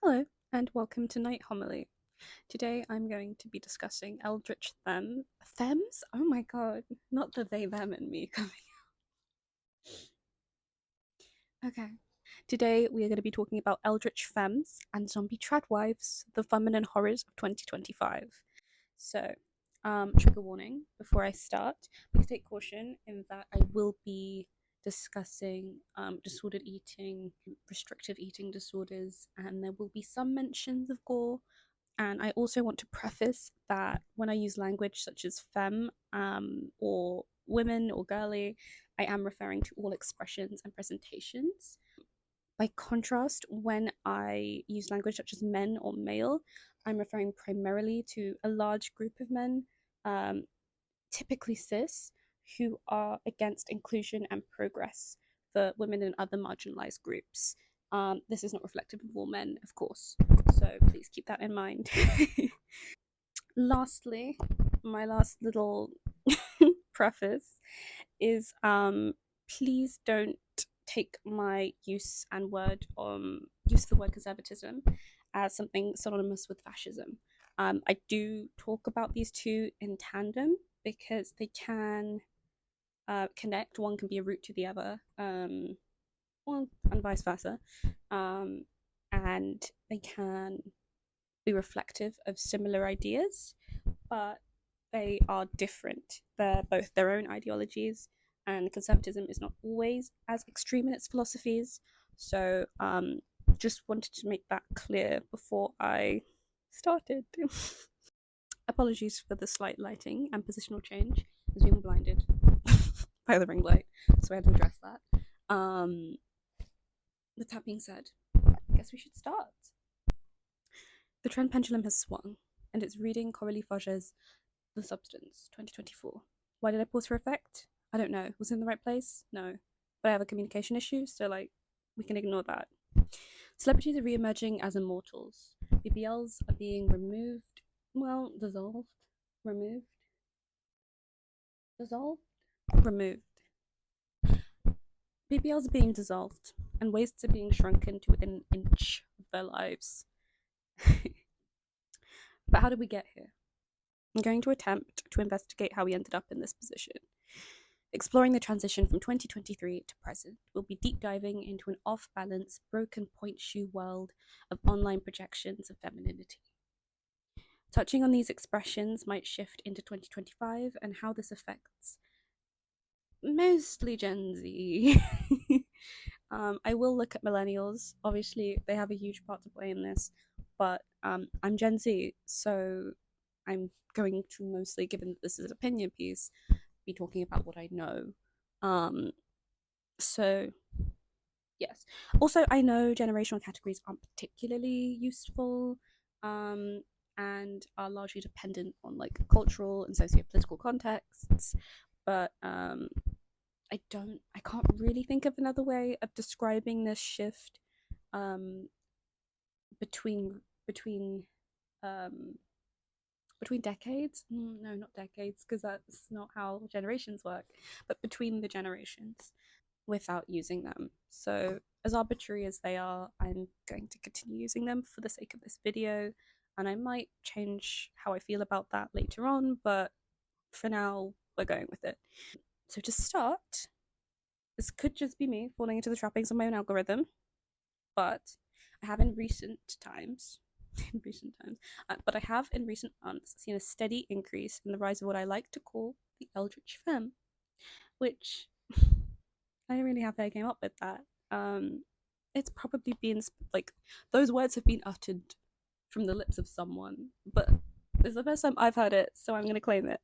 Hello, and welcome to Night.Homily. Today I'm going to be discussing Eldritch Femmes? Oh my god, not the they, them, and me coming out. Okay. Today we are going to be talking about Eldritch Femmes and Zombie Tradwives, the feminine horrors of 2025. So, trigger warning before I start. Please take caution in that I will be discussing disordered eating, restrictive eating disorders, and there will be some mentions of gore. And I also want to preface that when I use language such as femme or women or girly, I am referring to all expressions and presentations. By contrast, when I use language such as men or male, I'm referring primarily to a large group of men, um, typically cis, who are against inclusion and progress for women and other marginalized groups. This is not reflective of all men, of course, so please keep that in mind. Lastly, my last little preface is please don't take my use of the word conservatism as something synonymous with fascism. I do talk about these two in tandem because they can connect. One can be a root to the other, and vice versa. And they can be reflective of similar ideas, but they are different. They're both their own ideologies, and conservatism is not always as extreme in its philosophies. So, just wanted to make that clear before I started. Apologies for the slight lighting and positional change, as being blinded by the ring light, so I had to address that. With that being said, I guess we should start. The trend pendulum has swung, and it's reading Coralie Faget's The Substance, 2024. Why did I pause for effect? I don't know. Was it in the right place? No. But I have a communication issue, so, we can ignore that. Celebrities are re-emerging as immortals. BBLs are being dissolved. Removed. BBLs are being dissolved, and waists are being shrunken to within an inch of their lives. But how did we get here? I'm going to attempt to investigate how we ended up in this position. Exploring the transition from 2023 to present, we'll be deep diving into an off-balance, broken point shoe world of online projections of femininity. Touching on these expressions might shift into 2025 and how this affects mostly Gen Z. I will look at millennials. Obviously, they have a huge part to play in this, but I'm Gen Z, so I'm going to mostly, given that this is an opinion piece, be talking about what I know. So yes. Also, I know generational categories aren't particularly useful, and are largely dependent on cultural and socio-political contexts, but I can't really think of another way of describing this shift between um, decades. No, not decades, because that's not how generations work, but between the generations without using them. So, as arbitrary as they are, I'm going to continue using them for the sake of this video, and I might change how I feel about that later on, but for now, we're going with it. So, to start, this could just be me falling into the trappings of my own algorithm, but I have in recent times, but I have in recent months seen a steady increase in the rise of what I like to call the Eldritch Femme, which I don't really have how I came up with that. It's probably been those words have been uttered from the lips of someone, but it's the first time I've heard it, so I'm going to claim it.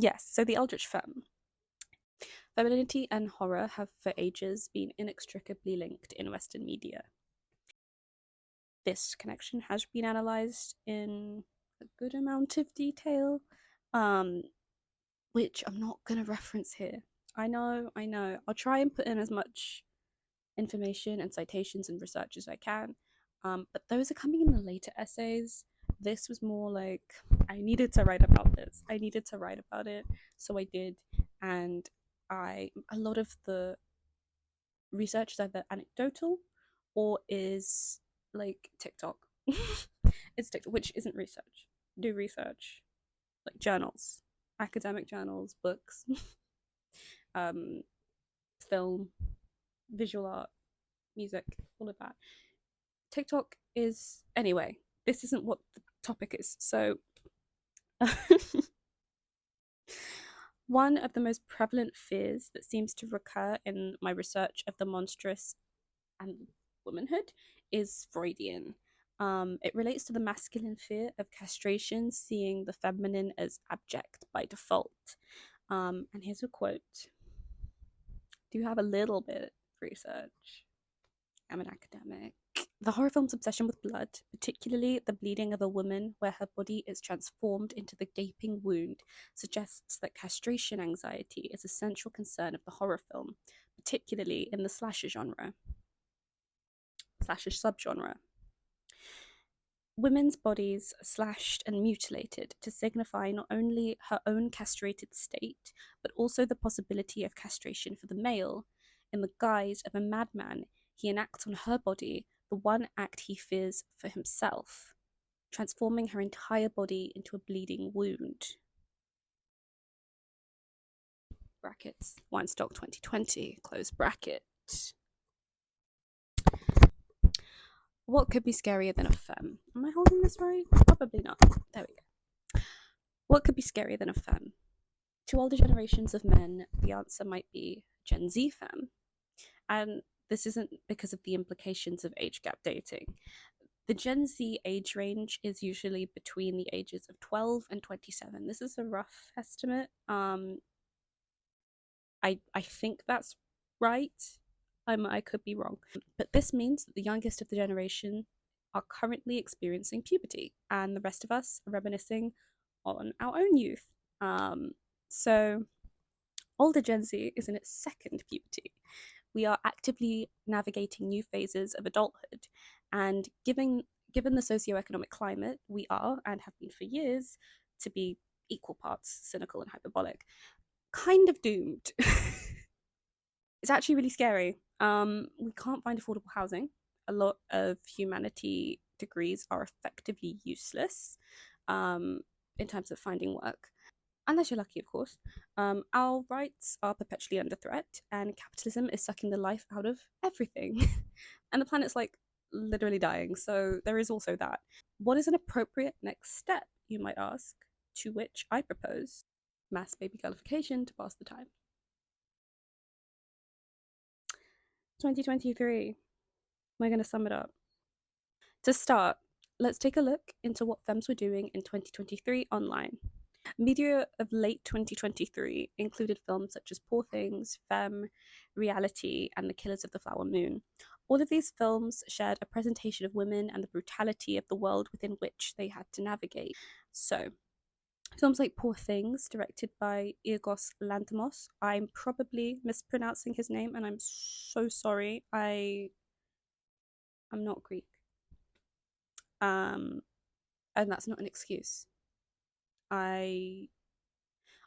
Yes, so the Eldritch Femme. Femininity and horror have for ages been inextricably linked in Western media. This connection has been analysed in a good amount of detail, which I'm not going to reference here. I know. I'll try and put in as much information and citations and research as I can, but those are coming in the later essays. This was more like, I needed to write about this. I needed to write about it, so I did, and a lot of the research is either anecdotal or is like TikTok. It's TikTok, which isn't research. Do research, like journals, academic journals, books, um, film, visual art, music, all of that. TikTok is anyway. This isn't what the topic is. So, one of the most prevalent fears that seems to recur in my research of the monstrous and womanhood is Freudian. It relates to the masculine fear of castration, seeing the feminine as abject by default. And here's a quote. Do you have a little bit of research? I'm an academic. The horror film's obsession with blood, particularly the bleeding of a woman where her body is transformed into the gaping wound, suggests that castration anxiety is a central concern of the horror film, particularly in the slasher subgenre. Women's bodies slashed and mutilated to signify not only her own castrated state, but also the possibility of castration for the male. In the guise of a madman, he enacts on her body the one act he fears for himself, transforming her entire body into a bleeding wound. Brackets, Weinstock 2020, close bracket. What could be scarier than a femme? Am I holding this right? Probably not. There we go. What could be scarier than a femme? To older generations of men, the answer might be Gen Z femme. And this isn't because of the implications of age gap dating. The Gen Z age range is usually between the ages of 12 and 27. This is a rough estimate. I think that's right. I could be wrong. But this means that the youngest of the generation are currently experiencing puberty, and the rest of us are reminiscing on our own youth. So older Gen Z is in its second puberty. We are actively navigating new phases of adulthood, and given the socioeconomic climate, we are, and have been for years, to be equal parts cynical and hyperbolic, kind of doomed. It's actually really scary. We can't find affordable housing. A lot of humanity degrees are effectively useless in terms of finding work, unless you're lucky, of course. Our rights are perpetually under threat, and capitalism is sucking the life out of everything. And the planet's like literally dying, so there is also that. What is an appropriate next step, you might ask? To which I propose mass baby gullification to pass the time. 2023. We're going to sum it up. To start, let's take a look into what Femmes were doing in 2023 online. Media of late 2023 included films such as Poor Things, Femme, Reality, and The Killers of the Flower Moon. All of these films shared a presentation of women and the brutality of the world within which they had to navigate. So, films like Poor Things, directed by Yorgos Lanthimos. I'm probably mispronouncing his name, and I'm so sorry. I'm not Greek. And that's not an excuse. I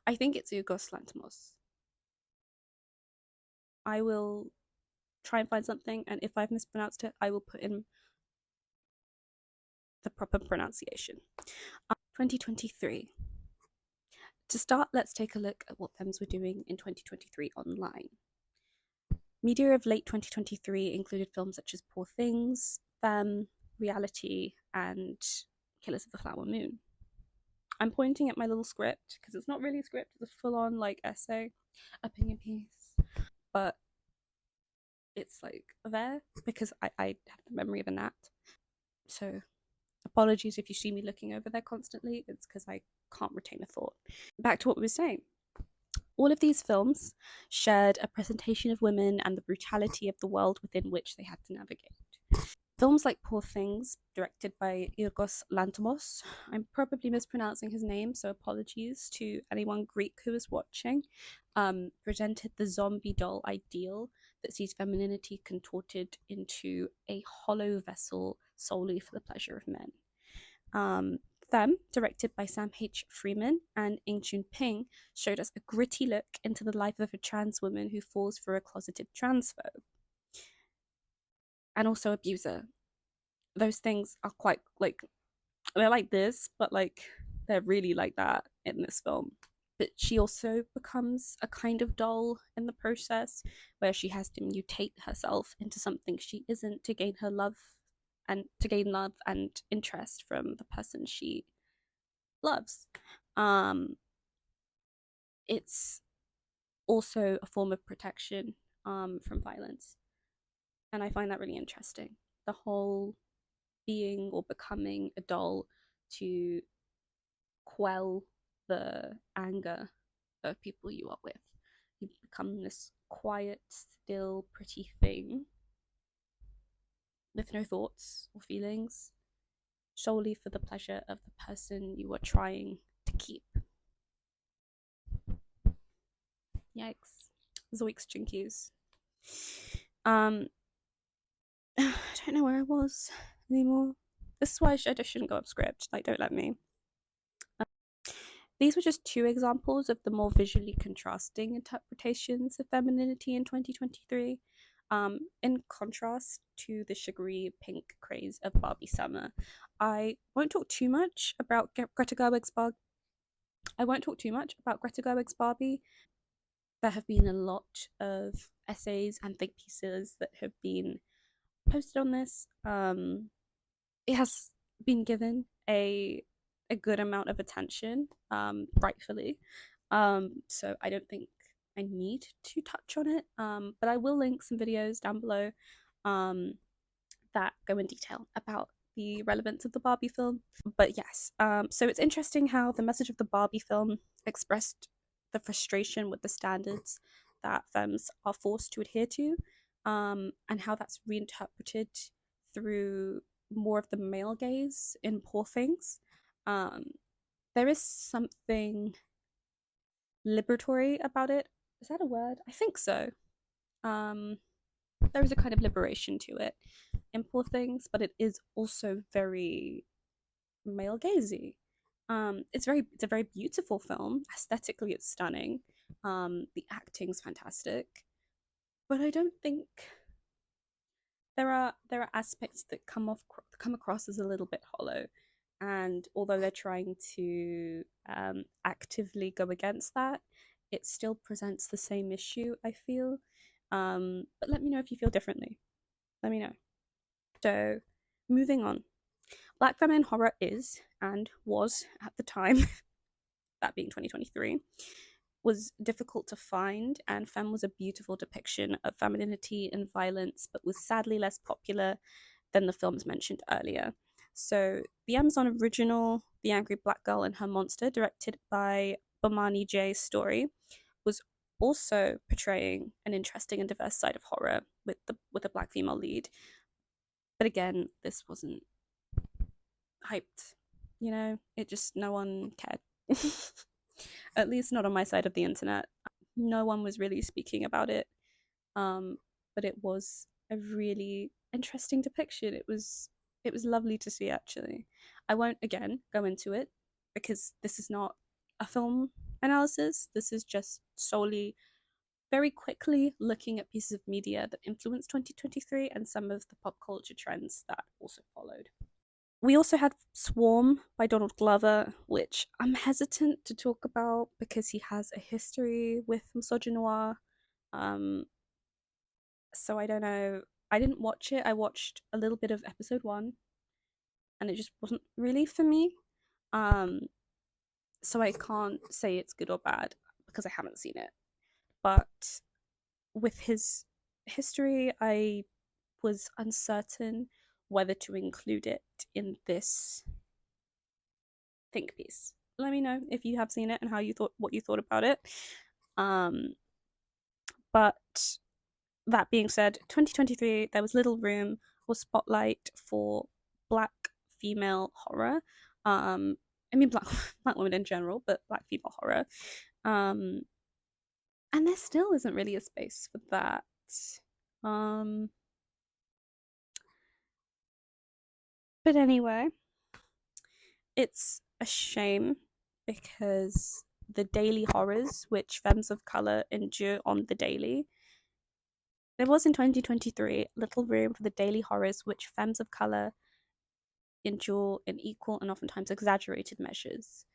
think it's Yorgos Lanthimos. I will try and find something, and if I've mispronounced it, I will put in the proper pronunciation. 2023. To start, let's take a look at what Femmes were doing in 2023 online. Media of late 2023 included films such as Poor Things, Femme, Reality, and Killers of the Flower Moon. I'm pointing at my little script because it's not really a script, it's a full-on like essay, opinion piece, but it's like there because I have the memory of a gnat. So apologies if you see me looking over there constantly, it's because I can't retain a thought. Back to what we were saying. All of these films shared a presentation of women and the brutality of the world within which they had to navigate. Films like Poor Things, directed by Yorgos Lanthimos, I'm probably mispronouncing his name, so apologies to anyone Greek who is watching, presented the zombie doll ideal that sees femininity contorted into a hollow vessel solely for the pleasure of men. Femme, directed by Sam H. Freeman and Ing Chun Ping, showed us a gritty look into the life of a trans woman who falls for a closeted transphobe. and also abuser. Those things are quite like, they're like this, but like they're really like that in this film. But she also becomes a kind of doll in the process, where she has to mutate herself into something she isn't to gain her love, and to gain love and interest from the person she loves. Um, it's also a form of protection from violence, and I find that really interesting. The whole being or becoming a doll to quell the anger of people you are with. You become this quiet, still, pretty thing with no thoughts or feelings, solely for the pleasure of the person you are trying to keep. Yikes. Zoiks jinkies. I don't know where I was anymore. This is why I just shouldn't go off script. Like, don't let me. These were just two examples of the more visually contrasting interpretations of femininity in 2023, in contrast to the sugary pink craze of Barbie summer. I won't talk too much about Greta Gerwig's Barbie. I won't talk too much about Greta Gerwig's Barbie. There have been a lot of essays and think pieces that have been posted on this. It has been given a good amount of attention, rightfully. So I don't think I need to touch on it. But I will link some videos down below that go in detail about the relevance of the Barbie film. But yes, so it's interesting how the message of the Barbie film expressed the frustration with the standards that femmes are forced to adhere to, and how that's reinterpreted through more of the male gaze in Poor Things. Um, there is something liberatory about it. Is that a word? I think so. Um, there is a kind of liberation to it in Poor Things, but it is also very male gazy. It's a very beautiful film. Aesthetically, it's stunning. The acting's fantastic, but I don't think there are aspects that come across as a little bit hollow. And although they're trying to actively go against that, it still presents the same issue, I feel. But let me know if you feel differently. Let me know. So, moving on. Black feminine horror is, and was at the time, that being 2023, was difficult to find, and Femme was a beautiful depiction of femininity and violence, but was sadly less popular than the films mentioned earlier. So, the Amazon original, The Angry Black Girl and Her Monster, directed by Bomani J. Story, was also portraying an interesting and diverse side of horror with a black female lead. But again, this wasn't hyped. You know, it just, no one cared. At least not on my side of the internet. No one was really speaking about it. But it was a really interesting depiction. It was lovely to see, actually. I won't again go into it because this is not a film analysis. This is just solely very quickly looking at pieces of media that influenced 2023 and some of the pop culture trends that also followed. We also had Swarm by Donald Glover, which I'm hesitant to talk about because he has a history with misogynoir. Um, so I don't know. I didn't watch it. I watched a little bit of episode 1, and it just wasn't really for me. Um, so I can't say it's good or bad because I haven't seen it. But with his history, I was uncertain whether to include it in this think piece. Let me know if you have seen it and what you thought about it. But that being said, 2023, there was little room or spotlight for black female horror. I mean black women in general, but black female horror. And there still isn't really a space for that. But anyway, it's a shame because the daily horrors which femmes of color endure on the daily There was in 2023 little room for the daily horrors which femmes of colour endure in equal and oftentimes exaggerated measures.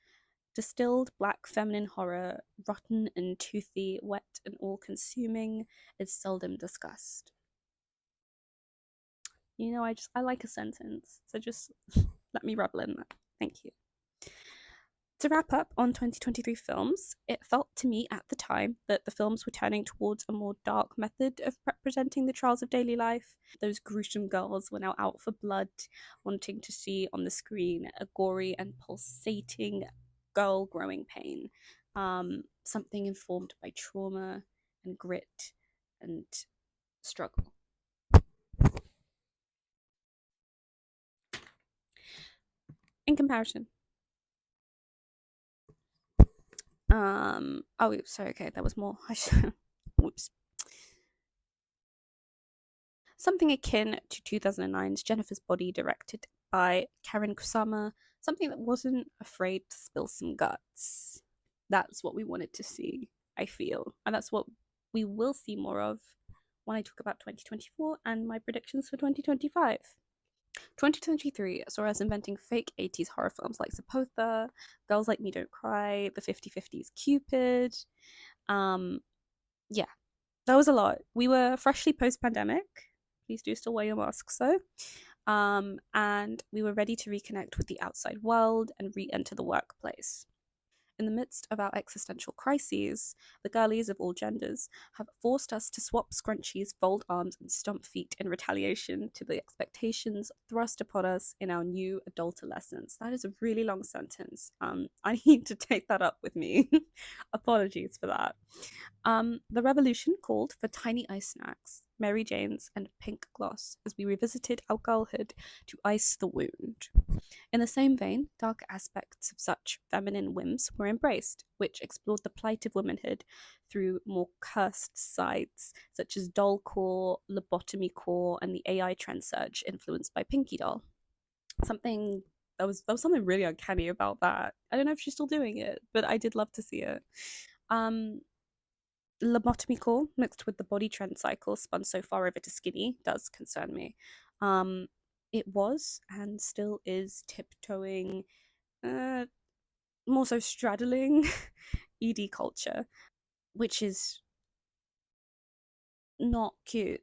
Distilled black feminine horror, rotten and toothy, wet and all consuming, is seldom discussed. You know, I like a sentence, so just let me revel in that. Thank you. To wrap up on 2023 films, it felt to me at the time that the films were turning towards a more dark method of representing the trials of daily life. Those gruesome girls were now out for blood, wanting to see on the screen a gory and pulsating girl growing pain, something informed by trauma and grit and struggle. In comparison, oh, sorry, okay, there was more. Whoops. Something akin to 2009's Jennifer's Body, directed by Karen Kusama, something that wasn't afraid to spill some guts. That's what we wanted to see, I feel. And that's what we will see more of when I talk about 2024 and my predictions for 2025. 2023 saw us inventing fake 80s horror films like Zapotha, Girls Like Me Don't Cry, The 50/50's Cupid. Yeah, that was a lot. We were freshly post pandemic. Please do still wear your masks, though. And we were ready to reconnect with the outside world and re enter the workplace. In the midst of our existential crises, the girlies of all genders have forced us to swap scrunchies, fold arms, and stomp feet in retaliation to the expectations thrust upon us in our new adultolescence. That is a really long sentence. I need to take that up with me. Apologies for that. The revolution called for tiny ice snacks, Mary Janes, and pink gloss as we revisited our girlhood to ice the wound. In the same vein, dark aspects of such feminine whims were embraced, which explored the plight of womanhood through more cursed sides, such as dollcore, lobotomy core, and the AI trend surge influenced by Pinky Doll. Something there was something really uncanny about that. I don't know if she's still doing it, but I did love to see it. Um, Lobotomy core mixed with the body trend cycle spun so far over to skinny does concern me. Um, it was and still is tiptoeing, uh, more so straddling ED culture, which is not cute.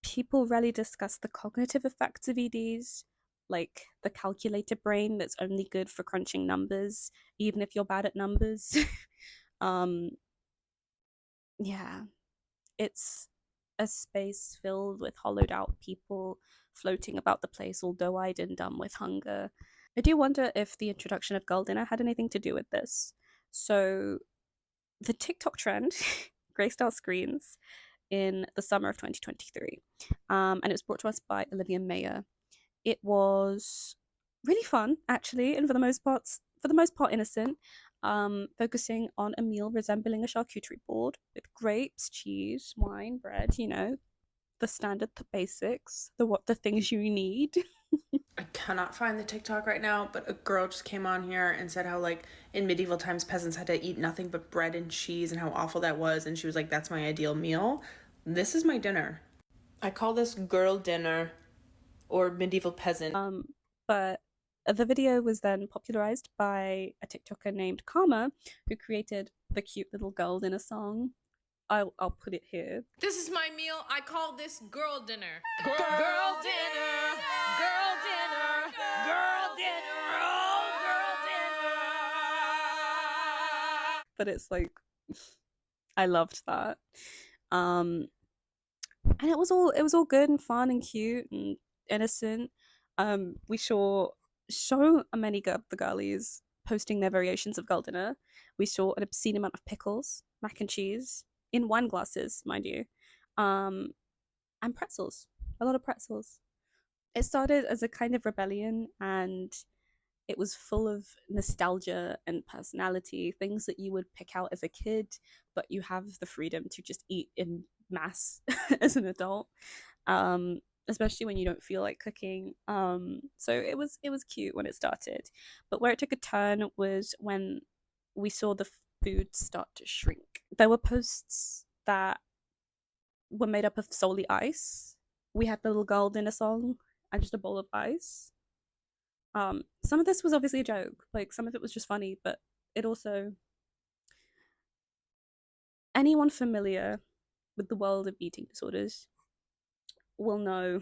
People rarely discuss the cognitive effects of EDs, like the calculator brain that's only good for crunching numbers, even if you're bad at numbers. um, yeah, it's a space filled with hollowed out people floating about the place, all doe eyed and dumb with hunger. I do wonder if the introduction of girl dinner had anything to do with this. So, the TikTok trend graced our screens in the summer of 2023, and it was brought to us by Olivia Mayer. It was really fun, actually, and for the most part, innocent. Focusing on a meal resembling a charcuterie board with grapes, cheese, wine, bread. You know, the standard, the basics, the things you need. I cannot find the TikTok right now, but a girl just came on here and said how, like, in medieval times, peasants had to eat nothing but bread and cheese and how awful that was. And she was like, that's my ideal meal. This is my dinner. I call this girl dinner or medieval peasant. But the video was then popularized by a TikToker named Karma, who created the cute little girl dinner song. I'll put it here. This is my meal. I call this girl dinner. Girl dinner. Girl dinner. Girl dinner. Oh, girl dinner. But it's like I loved that. Um and it was all good and fun and cute and innocent. We saw so many the girlies posting their variations of girl dinner. We saw an obscene amount of pickles, mac and cheese in wine glasses, mind you, um, and pretzels. A lot of pretzels. It started as a kind of rebellion, and it was full of nostalgia and personality, things that you would pick out as a kid, but you have the freedom to just eat in mass as an adult. Um, Especially when you don't feel like cooking. So it was cute when it started, but where it took a turn was when we saw the food start to shrink. There were posts that were made up of solely ice. We had the little girl dinner song and just a bowl of ice. Some of this was obviously a joke, like some of it was just funny, but it also, anyone familiar with the world of eating disorders will know,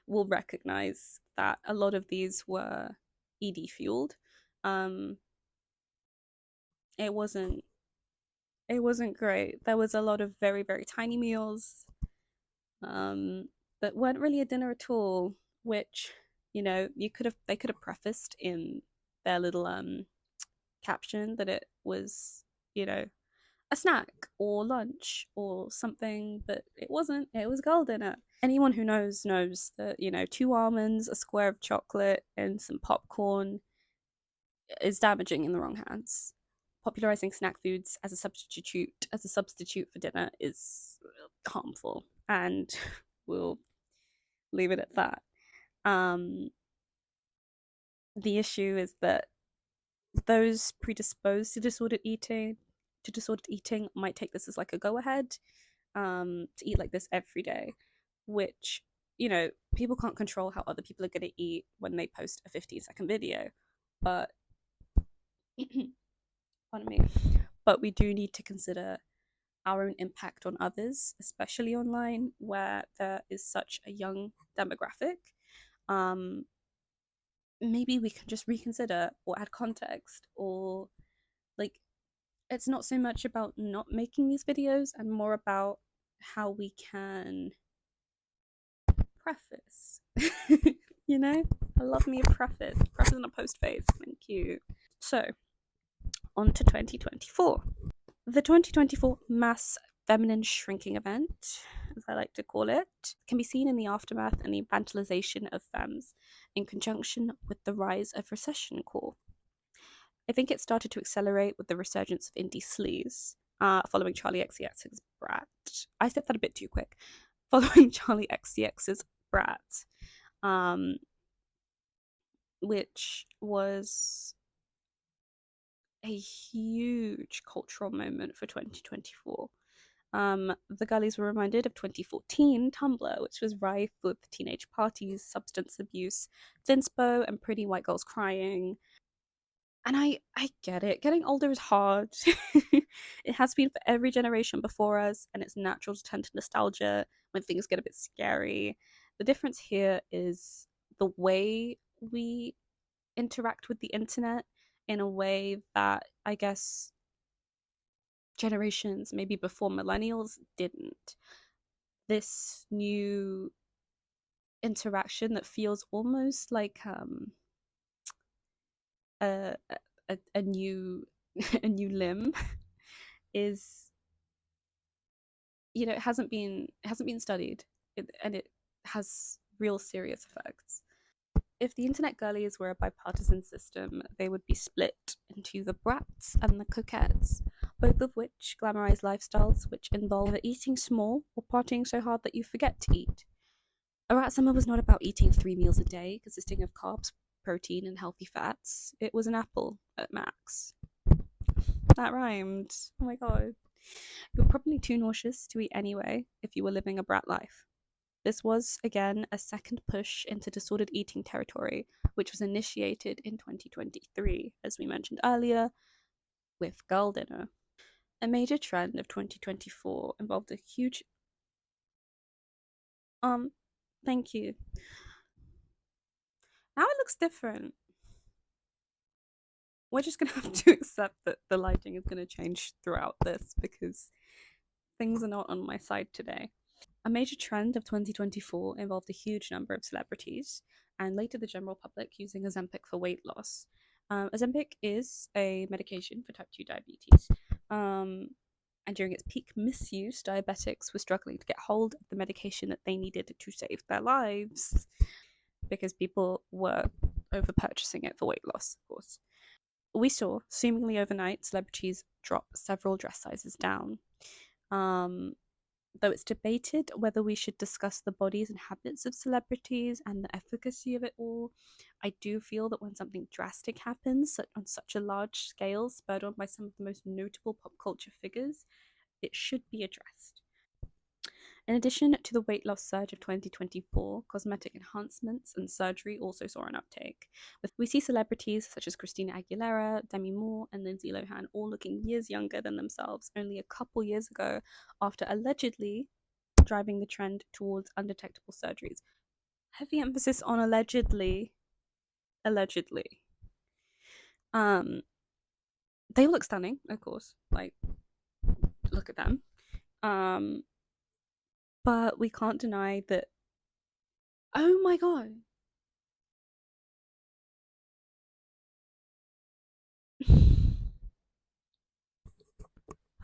will recognize that a lot of these were ED fueled. Um, it wasn't it wasn't great. There was a lot of very, very tiny meals um, that weren't really a dinner at all, which, they could have prefaced in their little caption that it was, you know, a snack or lunch or something, but it wasn't. It was girl dinner. Anyone who knows that, 2 almonds, a square of chocolate, and some popcorn is damaging in the wrong hands. Popularizing snack foods as a substitute for dinner is harmful, and we'll leave it at that. Um, the issue is that those predisposed to disordered eating might take this as like a go ahead, to eat like this every day, which, people can't control how other people are going to eat when they post a 15-second video, but pardon me, but we do need to consider our own impact on others, especially online where there is such a young demographic. um Maybe we can just reconsider or add context, or like, it's not so much about not making these videos and more about how we can preface. I love me a preface and a post face. Thank you. So on to 2024. The 2024 mass feminine shrinking event, as I like to call it, can be seen in the aftermath and the infantilization of femmes in conjunction with the rise of recession core. I think it started to accelerate with the resurgence of indie sleaze, following Charlie XCX's Brat. I said that a bit too quick. Following Charlie XCX's Brat, which was a huge cultural moment for 2024. The girlies were reminded of 2014 Tumblr, which was rife with teenage parties, substance abuse, thinspo, and pretty white girls crying. And I get it. Getting older is hard. It has been for every generation before us, and it's natural to turn to nostalgia when things get a bit scary. The difference here is the way we interact with the internet in a way that I guess generations maybe before millennials didn't. This new interaction that feels almost like a a new a new limb is, it hasn't been studied, and it has real serious effects. If the internet girlies were a bipartisan system, they would be split into the brats and the coquettes, both of which glamorize lifestyles which involve eating small or partying so hard that you forget to eat. A rat summer was not about eating 3 meals a day, consisting of carbs, protein, and healthy fats. It was an apple at max. That rhymed. Oh my god. You were probably too nauseous to eat anyway if you were living a brat life. This was, again, a second push into disordered eating territory, which was initiated in 2023, as we mentioned earlier, with girl dinner. A major trend of 2024 involved a huge. Thank you. Now it looks different. We're just gonna have to accept that the lighting is gonna change throughout this because things are not on my side today. A major trend of 2024 involved a huge number of celebrities and later the general public using Ozempic for weight loss. Ozempic is a medication for type 2 diabetes. And during its peak misuse, diabetics were struggling to get hold of the medication that they needed to save their lives because people were over purchasing it for weight loss, of course. We saw, seemingly overnight, celebrities drop several dress sizes down. Though it's debated whether we should discuss the bodies and habits of celebrities and the efficacy of it all, I do feel that when something drastic happens on such a large scale, spurred on by some of the most notable pop culture figures, it should be addressed. In addition to the weight loss surge of 2024, cosmetic enhancements and surgery also saw an uptake. We see celebrities such as Christina Aguilera, Demi Moore, and Lindsay Lohan all looking years younger than themselves only a couple years ago, after allegedly driving the trend towards undetectable surgeries. Heavy emphasis on allegedly. Allegedly. They look stunning, of course. Like, look at them. But we can't deny that. Oh my god.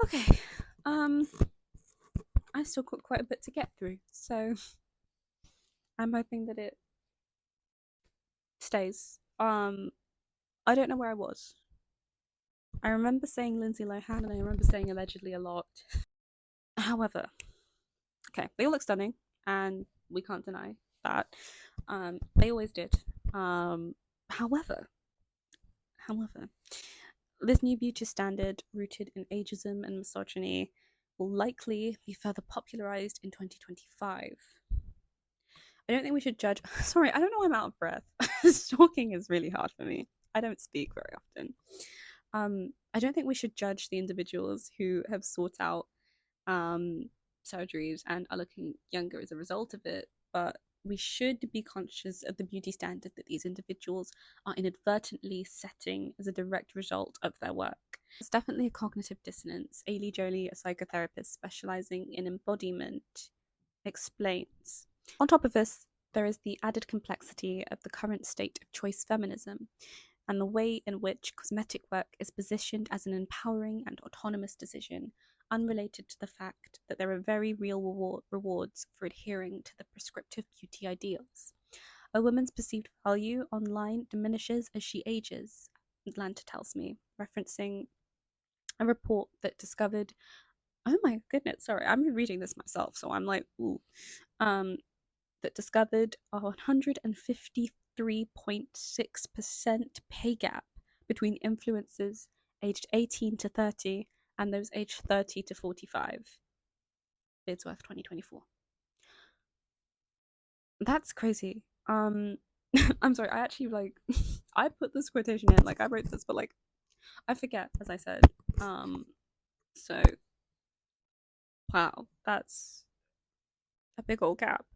Okay. I still got quite a bit to get through, so I'm hoping that it stays. I don't know where I was. I remember saying Lindsay Lohan and I remember saying allegedly a lot. However, okay, they all look stunning and we can't deny that. They always did. However, this new beauty standard rooted in ageism and misogyny will likely be further popularized in 2025. I don't think we should judge. Sorry, I don't know why I'm out of breath. Talking is really hard for me. I don't speak very often. I don't think we should judge the individuals who have sought out surgeries and are looking younger as a result of it, but we should be conscious of the beauty standard that these individuals are inadvertently setting as a direct result of their work. It's definitely a cognitive dissonance. Ailey Jolie, a psychotherapist specializing in embodiment, explains. On top of this, there is the added complexity of the current state of choice feminism and the way in which cosmetic work is positioned as an empowering and autonomous decision, unrelated to the fact that there are very real rewards for adhering to the prescriptive beauty ideals. A woman's perceived value online diminishes as she ages, Atlanta tells me, referencing a report that discovered. Oh my goodness, sorry, I'm reading this myself, so I'm like, ooh. That discovered a 153.6% pay gap between influencers aged 18 to 30 and those aged 30 to 45. Bidsworth 2024. That's crazy. I'm sorry, I actually like I put this quotation in, like I wrote this, but like I forget, as I said. So wow, that's a big old gap.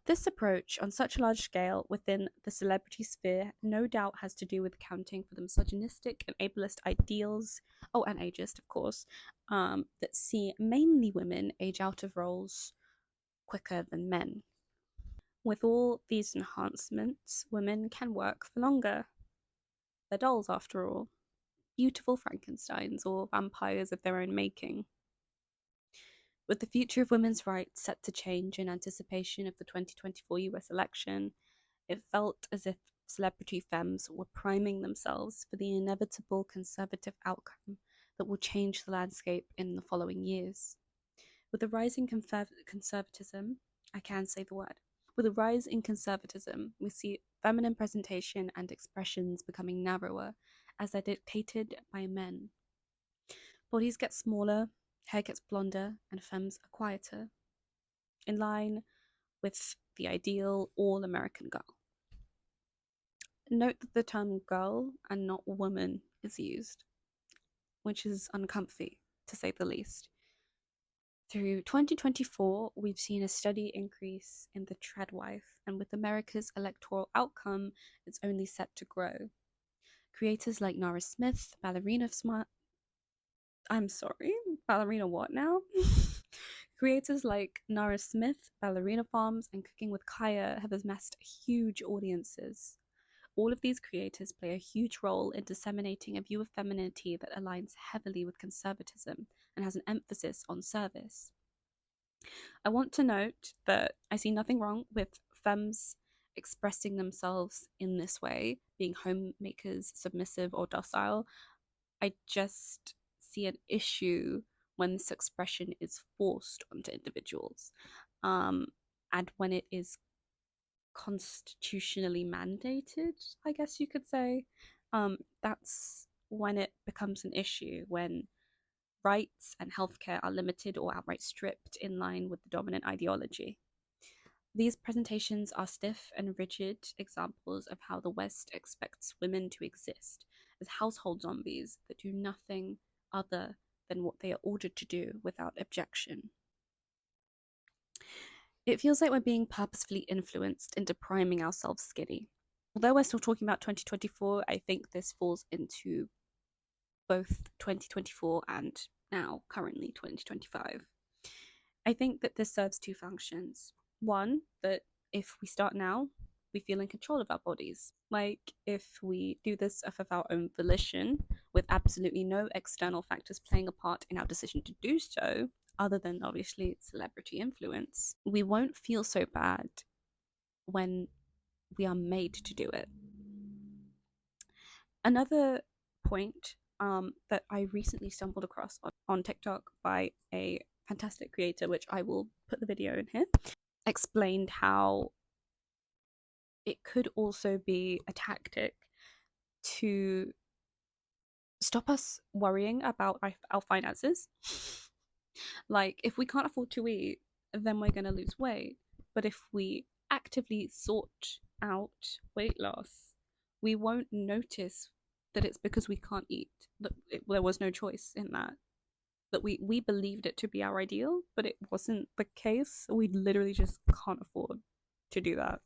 This approach, on such a large scale within the celebrity sphere, no doubt has to do with accounting for the misogynistic and ableist ideals, oh, and ageist, of course, that see mainly women age out of roles quicker than men. With all these enhancements, women can work for longer. They're dolls, after all. Beautiful Frankensteins or vampires of their own making. With the future of women's rights set to change in anticipation of the 2024 US election, it felt as if celebrity femmes were priming themselves for the inevitable conservative outcome that will change the landscape in the following years. With the rise in conservatism, I can say the word. With a rise in conservatism, we see feminine presentation and expressions becoming narrower as they're dictated by men. Bodies get smaller, hair gets blonder, and femmes are quieter, in line with the ideal all-American girl. Note that the term girl and not woman is used, which is uncomfy, to say the least. Through 2024, we've seen a steady increase in the tradwife, and with America's electoral outcome, it's only set to grow. Creators like Nara Smith, Ballerina what now? Creators like Nara Smith, Ballerina Farms, and Cooking with Kaya have amassed huge audiences. All of these creators play a huge role in disseminating a view of femininity that aligns heavily with conservatism and has an emphasis on service. I want to note that I see nothing wrong with femmes expressing themselves in this way, being homemakers, submissive, or docile. I just see an issue when this expression is forced onto individuals, and when it is constitutionally mandated, I guess you could say. That's when it becomes an issue, when rights and healthcare are limited or outright stripped in line with the dominant ideology. These presentations are stiff and rigid examples of how the West expects women to exist as household zombies that do nothing other than what they are ordered to do without objection. It feels like we're being purposefully influenced into priming ourselves skinny. Although we're still talking about 2024, I think this falls into both 2024 and now, currently 2025. I think that this serves two functions. One, that if we start now, we feel in control of our bodies. Like, if we do this of our own volition, with absolutely no external factors playing a part in our decision to do so, other than obviously celebrity influence, we won't feel so bad when we are made to do it. Another point that I recently stumbled across on TikTok by a fantastic creator, which I will put the video in here, explained how it could also be a tactic to stop us worrying about our finances. Like, if we can't afford to eat, then we're going to lose weight. But if we actively sort out weight loss, we won't notice that it's because we can't eat, that there was no choice in that. That we believed it to be our ideal, but it wasn't the case. We literally just can't afford to do that.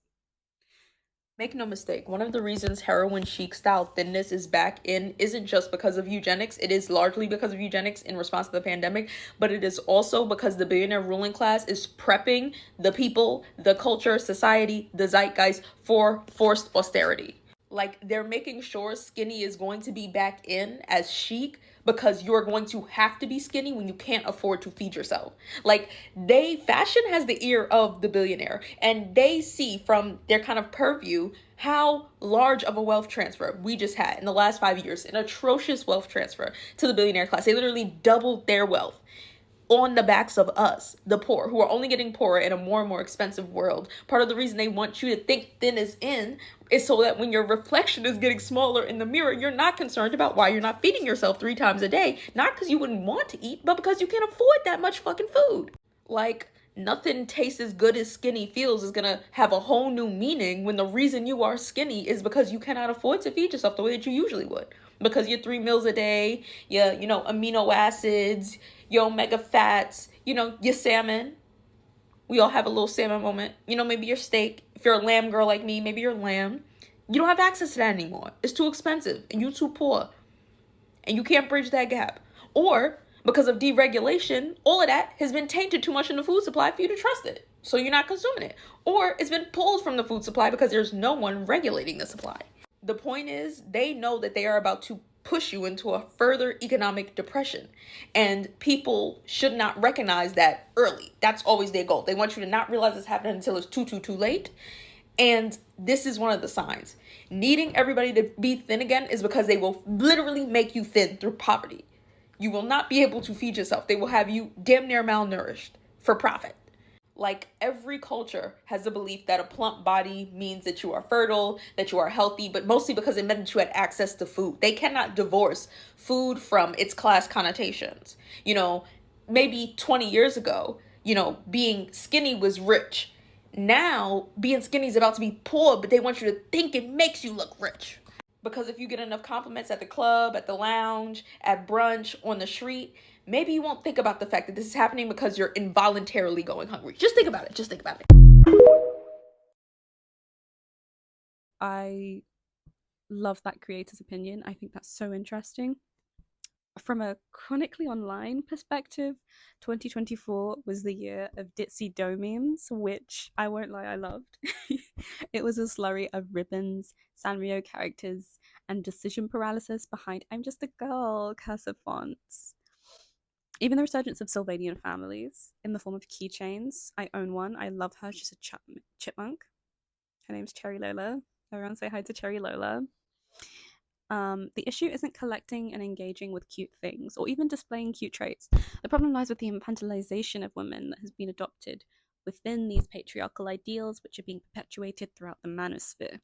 Make no mistake, one of the reasons heroin chic style thinness is back in isn't just because of eugenics. It is largely because of eugenics in response to the pandemic, but it is also because the billionaire ruling class is prepping the people, the culture, society, the zeitgeist for forced austerity. Like, they're making sure skinny is going to be back in as chic because you're going to have to be skinny when you can't afford to feed yourself. Like, fashion has the ear of the billionaire, and they see from their kind of purview how large of a wealth transfer we just had in the last 5 years, an atrocious wealth transfer to the billionaire class. They literally doubled their wealth on the backs of us, the poor, who are only getting poorer in a more and more expensive world. Part of the reason they want you to think thin is in is so that when your reflection is getting smaller in the mirror, you're not concerned about why you're not feeding yourself 3 times a day. Not because you wouldn't want to eat, but because you can't afford that much fucking food. Like, nothing tastes as good as skinny feels is gonna have a whole new meaning when the reason you are skinny is because you cannot afford to feed yourself the way that you usually would. Because your 3 meals a day, your, amino acids, your omega fats, your salmon. We all have a little salmon moment. Maybe your steak. If you're a lamb girl like me, maybe your lamb. You don't have access to that anymore. It's too expensive and you're too poor. And you can't bridge that gap. Or because of deregulation, all of that has been tainted too much in the food supply for you to trust it. So you're not consuming it. Or it's been pulled from the food supply because there's no one regulating the supply. The point is, they know that they are about to push you into a further economic depression. And people should not recognize that early. That's always their goal. They want you to not realize it's happening until it's too late. And this is one of the signs. Needing everybody to be thin again is because they will literally make you thin through poverty. You will not be able to feed yourself. They will have you damn near malnourished for profit. Like, every culture has the belief that a plump body means that you are fertile, that you are healthy, but mostly because it meant that you had access to food. They cannot divorce food from its class connotations. Maybe 20 years ago, being skinny was rich. Now, being skinny is about to be poor, but they want you to think it makes you look rich. Because if you get enough compliments at the club, at the lounge, at brunch, on the street, maybe you won't think about the fact that this is happening because you're involuntarily going hungry. Just think about it. I love that creator's opinion. I think that's so interesting. From a chronically online perspective, 2024 was the year of ditzy dough memes, which I won't lie, I loved. It was a slurry of ribbons, Sanrio characters, and decision paralysis behind "I'm just a girl" cursive fonts. Even the resurgence of Sylvanian families in the form of keychains. I own one. I love her. She's a chipmunk. Her name's Cherry Lola. Everyone say hi to Cherry Lola. The issue isn't collecting and engaging with cute things or even displaying cute traits. The problem lies with the infantilization of women that has been adopted within these patriarchal ideals, which are being perpetuated throughout the manosphere.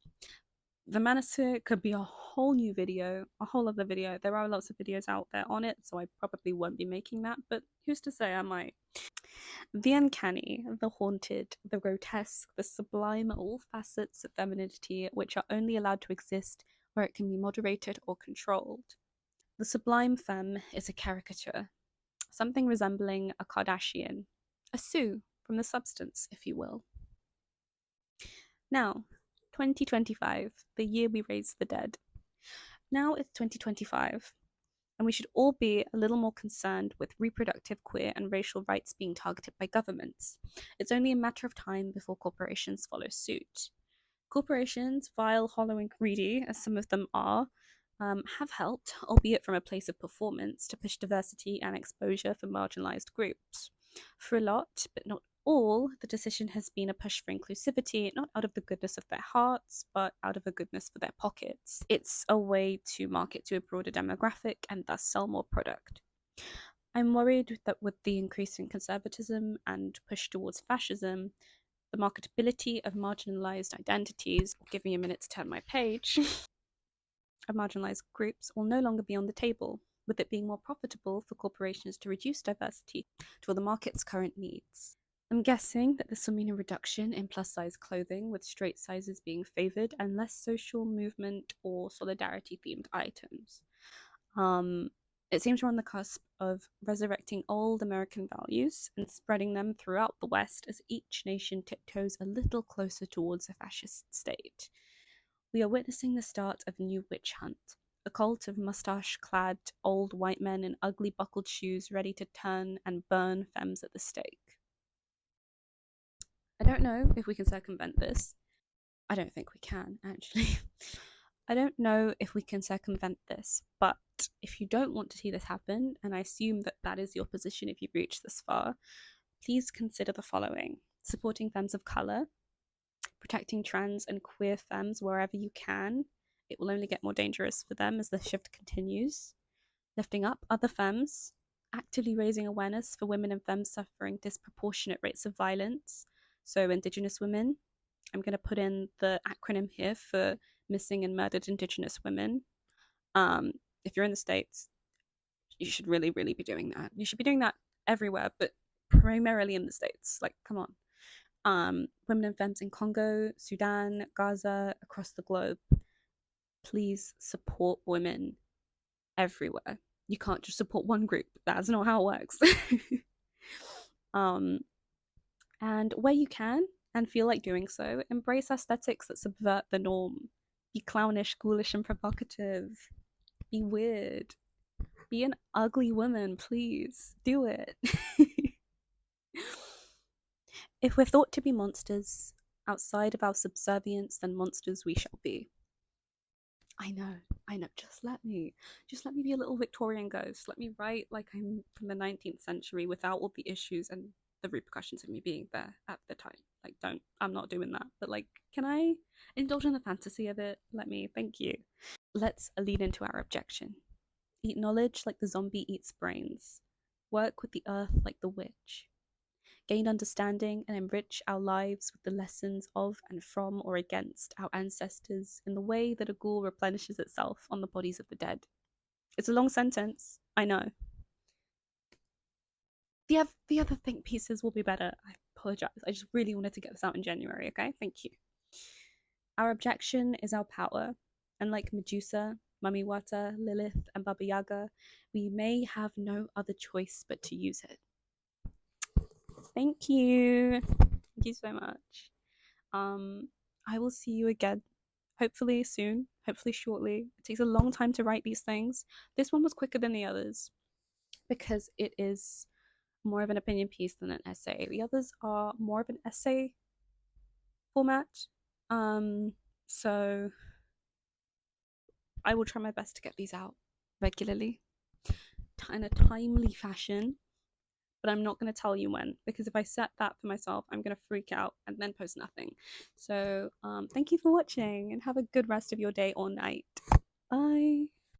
The manosphere could be a whole new video, a whole other video. There are lots of videos out there on it, so I probably won't be making that, but who's to say I might. The uncanny, the haunted, the grotesque, the sublime, all facets of femininity which are only allowed to exist where it can be moderated or controlled. The sublime femme is a caricature, something resembling a Kardashian, a Sue from the substance, if you will. Now, 2025, the year we raised the dead. Now it's 2025, and we should all be a little more concerned with reproductive, queer, and racial rights being targeted by governments. It's only a matter of time before corporations follow suit. Corporations, vile, hollow, and greedy, as some of them are, have helped, albeit from a place of performance, to push diversity and exposure for marginalized groups. For a lot, but not all, the decision has been a push for inclusivity, not out of the goodness of their hearts, but out of a goodness for their pockets. It's a way to market to a broader demographic and thus sell more product. I'm worried that with the increase in conservatism and push towards fascism, the marketability of marginalized identities, give me a minute to turn my page, of marginalized groups will no longer be on the table, with it being more profitable for corporations to reduce diversity to the market's current needs. I'm guessing that this will mean a reduction in plus-size clothing, with straight sizes being favoured and less social movement or solidarity-themed items. It seems we're on the cusp of resurrecting old American values and spreading them throughout the West as each nation tiptoes a little closer towards a fascist state. We are witnessing the start of a new witch hunt, a cult of mustache-clad old white men in ugly buckled shoes ready to turn and burn femmes at the stake. I don't know if we can circumvent this. I don't think we can, actually. I don't know if we can circumvent this, but if you don't want to see this happen, and I assume that that is your position if you've reached this far, please consider the following: supporting femmes of colour, protecting trans and queer femmes wherever you can. It will only get more dangerous for them as the shift continues. Lifting up other femmes, actively raising awareness for women and femmes suffering disproportionate rates of violence. So Indigenous women, I'm going to put in the acronym here for missing and murdered Indigenous women. If you're in the States, you should really, really be doing that. You should be doing that everywhere, but primarily in the States. Like, come on. Women and femmes in Congo, Sudan, Gaza, across the globe. Please support women everywhere. You can't just support one group. That's not how it works. And where you can and feel like doing so, embrace aesthetics that subvert the norm. Be clownish, ghoulish, and provocative. Be weird. Be an ugly woman, please. Do it. If we're thought to be monsters, outside of our subservience, then monsters we shall be. I know. Just let me be a little Victorian ghost. Let me write like I'm from the 19th century without all the issues and the repercussions of me being there at the time. Like, I'm not doing that. But like, can I indulge in the fantasy of it? Let me, thank you. Let's lead into our objection. Eat knowledge like the zombie eats brains. Work with the earth like the witch. Gain understanding and enrich our lives with the lessons of and from or against our ancestors in the way that a ghoul replenishes itself on the bodies of the dead. It's a long sentence, I know. The other think pieces will be better. I apologize. I just really wanted to get this out in January, okay? Thank you. Our objection is our power. And like Medusa, Mummy Wata, Lilith, and Baba Yaga, we may have no other choice but to use it. Thank you. Thank you so much. I will see you again, hopefully soon, hopefully shortly. It takes a long time to write these things. This one was quicker than the others because it is more of an opinion piece than an essay. The others are more of an essay format. So I will try my best to get these out regularly in a timely fashion. But I'm not going to tell you when, because if I set that for myself, I'm going to freak out and then post nothing. So thank you for watching and have a good rest of your day or night. Bye.